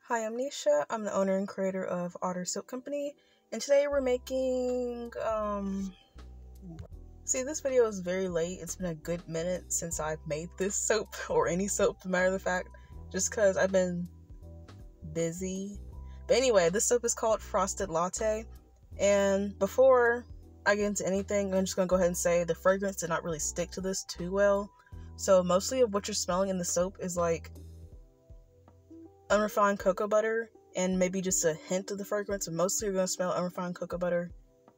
Hi, I'm Nisha. I'm the owner and creator of Otter Soap Company, and today we're making, see, this video is very late. It's been a good minute since I've made this soap, or any soap, as a matter of fact, just because I've been busy. But anyway, this soap is called Frosted Latte, and before I get into anything, I'm just going to go ahead and say the fragrance did not really stick to this too well. So mostly of what you're smelling in the soap is like unrefined cocoa butter and maybe just a hint of the fragrance, and mostly you're going to smell unrefined cocoa butter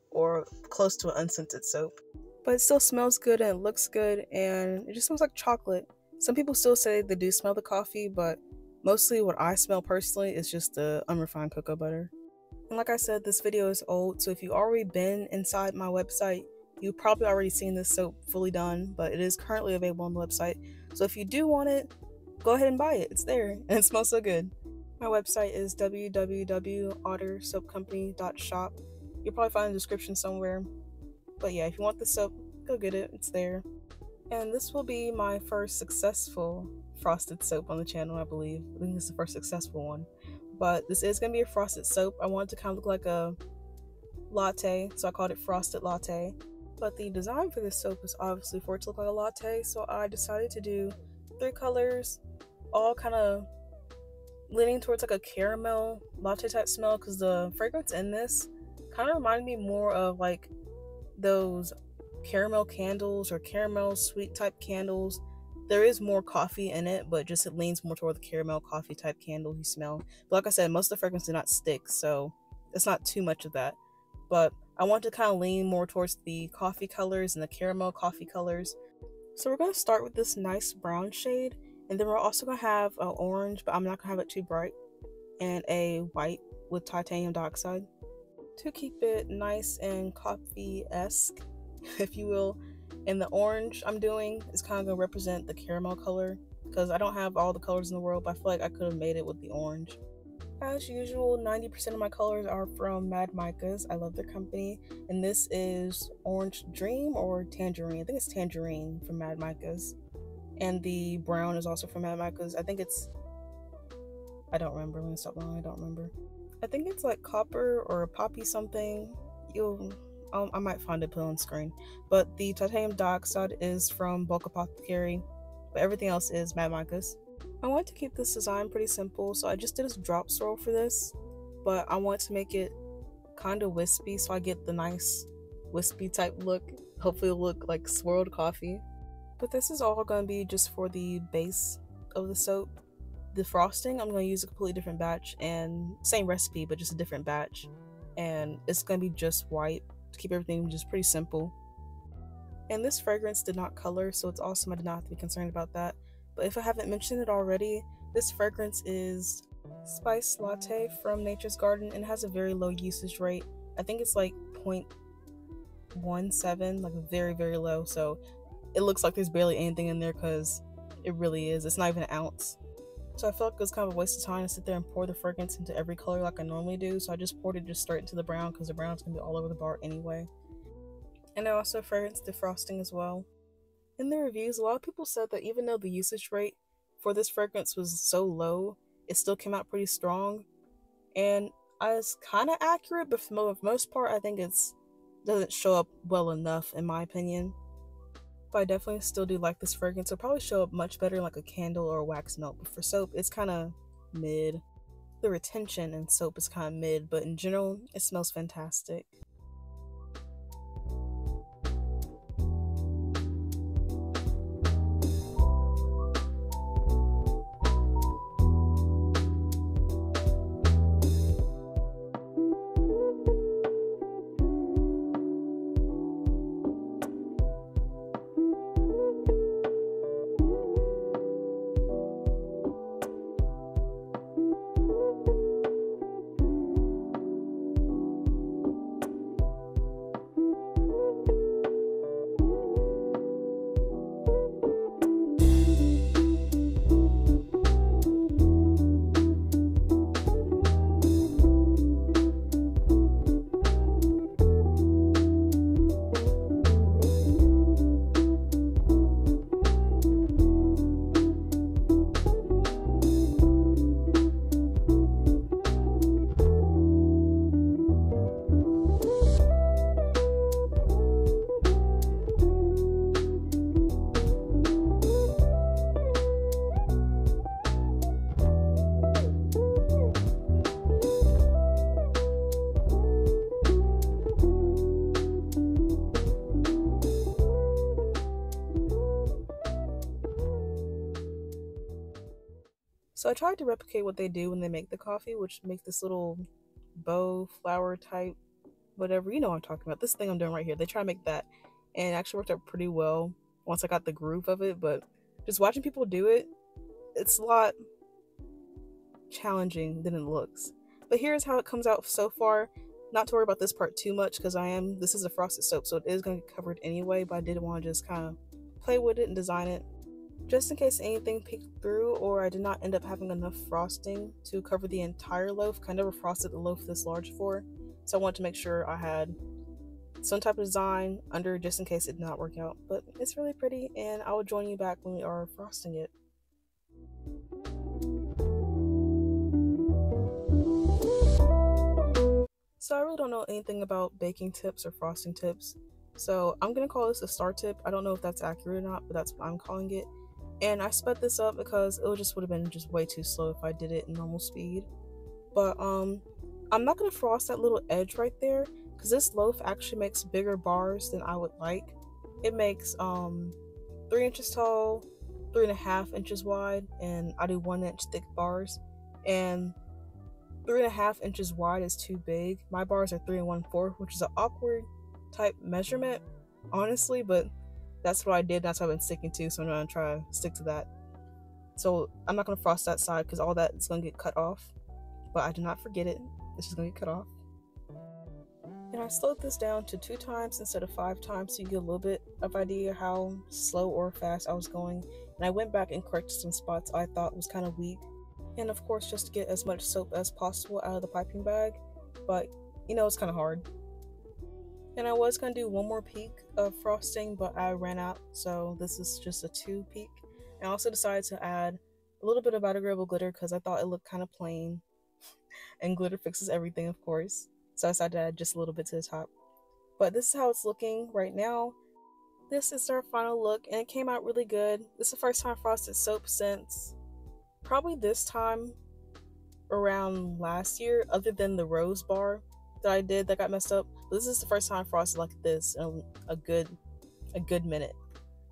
or close to an unscented soap. But it still smells good and it looks good, and it just smells like chocolate. Some people still say they do smell the coffee, but mostly what I smell personally is just the unrefined cocoa butter. And like I said, this video is old, so if you've already been inside my website, you've probably already seen this soap fully done, but it is currently available on the website. So if you do want it, go ahead and buy it. It's there and it smells so good. My website is www.ottersoapcompany.shop. You'll probably find the description somewhere. But yeah, if you want the soap, go get it. It's there. And this will be my first successful frosted soap on the channel, I believe. I think this is the first successful one. But this is going to be a frosted soap. I want it to kind of look like a latte, so I called it Frosted Latte. But the design for this soap is obviously for it to look like a latte, so I decided to do 3 colors, all kind of leaning towards like a caramel latte type smell, because the fragrance in this kind of reminded me more of like those caramel candles or caramel sweet type candles. There is more coffee in it, but just it leans more toward the caramel coffee type candle you smell. But like I said, most of the fragrance did not stick, so it's not too much of that. But I want to kind of lean more towards the coffee colors and the caramel coffee colors. So we're going to start with this nice brown shade, and then we're also going to have an orange, but I'm not going to have it too bright, and a white with titanium dioxide to keep it nice and coffee-esque, if you will. And the orange I'm doing is kind of going to represent the caramel color, because I don't have all the colors in the world, but I feel like I could have made it with the orange. As usual, 90% of my colors are from Mad Micas. I love their company. And this is Orange Dream or Tangerine. I think it's Tangerine from Mad Micas. And the brown is also from Mad Micas. I think it's... I don't remember. Let me stop lying. I don't remember. I think it's like copper or poppy something. I might find it, put on screen. But the titanium dioxide is from Bulk Apothecary. But everything else is Mad Micas. I want to keep this design pretty simple, so I just did a drop swirl for this, but I want to make it kind of wispy so I get the nice wispy type look. Hopefully it'll look like swirled coffee. But this is all going to be just for the base of the soap. The frosting, I'm going to use a completely different batch, and same recipe but just a different batch, and it's going to be just white to keep everything just pretty simple. And this fragrance did not color, so it's awesome. I did not have to be concerned about that. But if I haven't mentioned it already, this fragrance is Spice Latte from Nature's Garden, and it has a very low usage rate. I think it's like 0.17, like very, very low. So it looks like there's barely anything in there, because it really is. It's not even an ounce. So I felt like it was kind of a waste of time to sit there and pour the fragrance into every color like I normally do. So I just poured it just straight into the brown, because the brown's going to be all over the bar anyway. And I also fragranced the frosting as well. In the reviews, a lot of people said that even though the usage rate for this fragrance was so low, it still came out pretty strong. And it's kind of accurate, but for the most part, I think it doesn't show up well enough, in my opinion. But I definitely still do like this fragrance. It'll probably show up much better in like a candle or a wax melt. But for soap, it's kind of mid. The retention in soap is kind of mid, but in general, it smells fantastic. So I tried to replicate what they do when they make the coffee, which make this little bow flower type, whatever, you know what I'm talking about. This thing I'm doing right here, they try to make that, and it actually worked out pretty well once I got the groove of it. But just watching people do it, it's a lot challenging than it looks. But here's how it comes out so far. Not to worry about this part too much, because this is a frosted soap, so it is going to get covered anyway, but I did want to just kind of play with it and design it just in case anything peeked through or I did not end up having enough frosting to cover the entire loaf. I never frosted a loaf this large before, so I wanted to make sure I had some type of design under just in case it did not work out. But it's really pretty, and I will join you back when we are frosting it. So I really don't know anything about baking tips or frosting tips, so I'm gonna call this a star tip. I don't know if that's accurate or not, but that's what I'm calling it. And I sped this up because it would have been just way too slow if I did it in normal speed. But I'm not gonna frost that little edge right there because this loaf actually makes bigger bars than I would like. It makes 3 inches tall, 3.5 inches wide, and I do 1 inch thick bars. And 3.5 inches wide is too big. My bars are 3 1/4, which is an awkward type measurement, honestly, but that's what I did. That's what I've been sticking to, so I'm gonna try to stick to that. So I'm not gonna frost that side because all that is gonna get cut off. But I did not forget it. It's just gonna get cut off. And I slowed this down to 2 times instead of 5 times, so you get a little bit of idea how slow or fast I was going. And I went back and corrected some spots I thought was kind of weak. And of course, just to get as much soap as possible out of the piping bag, but you know, it's kind of hard. And I was going to do one more peak of frosting, but I ran out, so this is just a 2 peak. And I also decided to add a little bit of biodegradable glitter because I thought it looked kind of plain, and glitter fixes everything, of course, so I decided to add just a little bit to the top. But this is how it's looking right now. This is our final look, and it came out really good. This is the first time frosted soap since probably this time around last year, other than the rose bar that I did that got messed up. But this is the first time frosted like this in a good minute,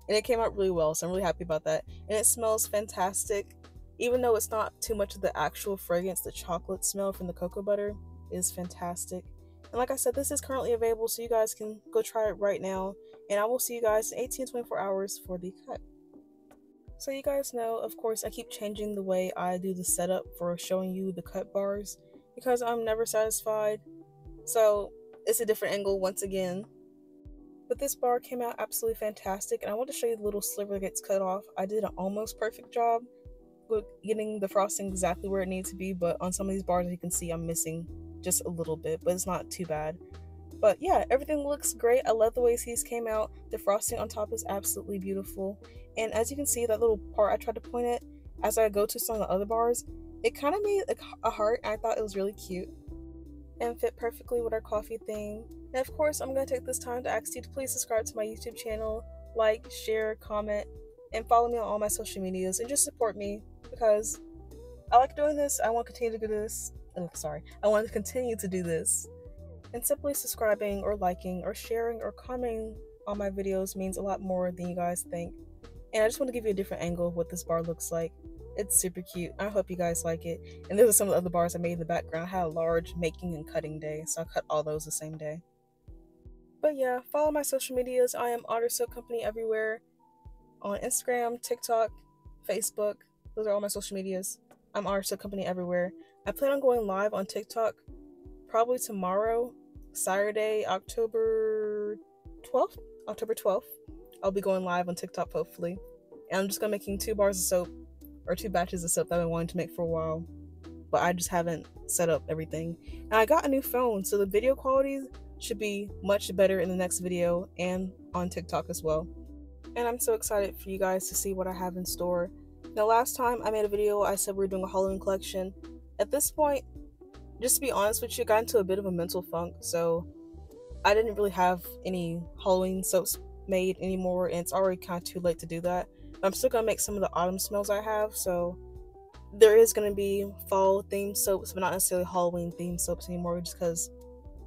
and it came out really well, so I'm really happy about that. And it smells fantastic, even though it's not too much of the actual fragrance. The chocolate smell from the cocoa butter is fantastic. And like I said, this is currently available, so you guys can go try it right now, and I will see you guys in 18 to 24 hours for the cut. So you guys know, of course, I keep changing the way I do the setup for showing you the cut bars because I'm never satisfied. So it's a different angle once again. But this bar came out absolutely fantastic, and I want to show you the little sliver that gets cut off. I did an almost perfect job with getting the frosting exactly where it needs to be, but on some of these bars, as you can see, I'm missing just a little bit, but it's not too bad. But yeah, everything looks great. I love the way these came out. The frosting on top is absolutely beautiful. And as you can see, that little part I tried to point at as I go to some of the other bars, it kind of made a heart, and I thought it was really cute and fit perfectly with our coffee theme. And of course, I'm going to take this time to ask you to please subscribe to my YouTube channel, like, share, comment, and follow me on all my social medias, and just support me because I like doing this. I want to continue to do this. I want to continue to do this. And simply subscribing or liking or sharing or commenting on my videos means a lot more than you guys think. And I just want to give you a different angle of what this bar looks like. It's super cute. I hope you guys like it. And these are some of the other bars I made in the background. I had a large making and cutting day, so I cut all those the same day. But yeah, follow my social medias. I am Otter Soap Company everywhere. On Instagram, TikTok, Facebook. Those are all my social medias. I'm Otter Soap Company everywhere. I plan on going live on TikTok probably tomorrow, Saturday, October 12th. I'll be going live on TikTok, hopefully. And I'm just gonna making 2 bars of soap, or 2 batches of soap that I've been wanting to make for a while, but I just haven't set up everything. And I got a new phone, so the video quality should be much better in the next video and on TikTok as well. And I'm so excited for you guys to see what I have in store. Now, last time I made a video, I said we were doing a Halloween collection. At this point, just to be honest with you, I got into a bit of a mental funk, so I didn't really have any Halloween soaps made anymore, and it's already kind of too late to do that. But I'm still gonna make some of the autumn smells I have, so there is gonna be fall themed soaps, but not necessarily Halloween themed soaps anymore, just because,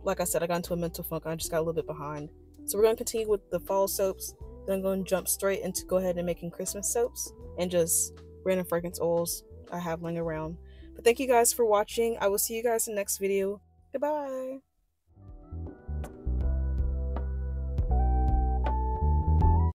like I said, I got into a mental funk and I just got a little bit behind. So we're gonna continue with the fall soaps, then I'm gonna jump straight into go ahead and making Christmas soaps and just random fragrance oils I have laying around. But thank you guys for watching. I will see you guys in the next video. Goodbye.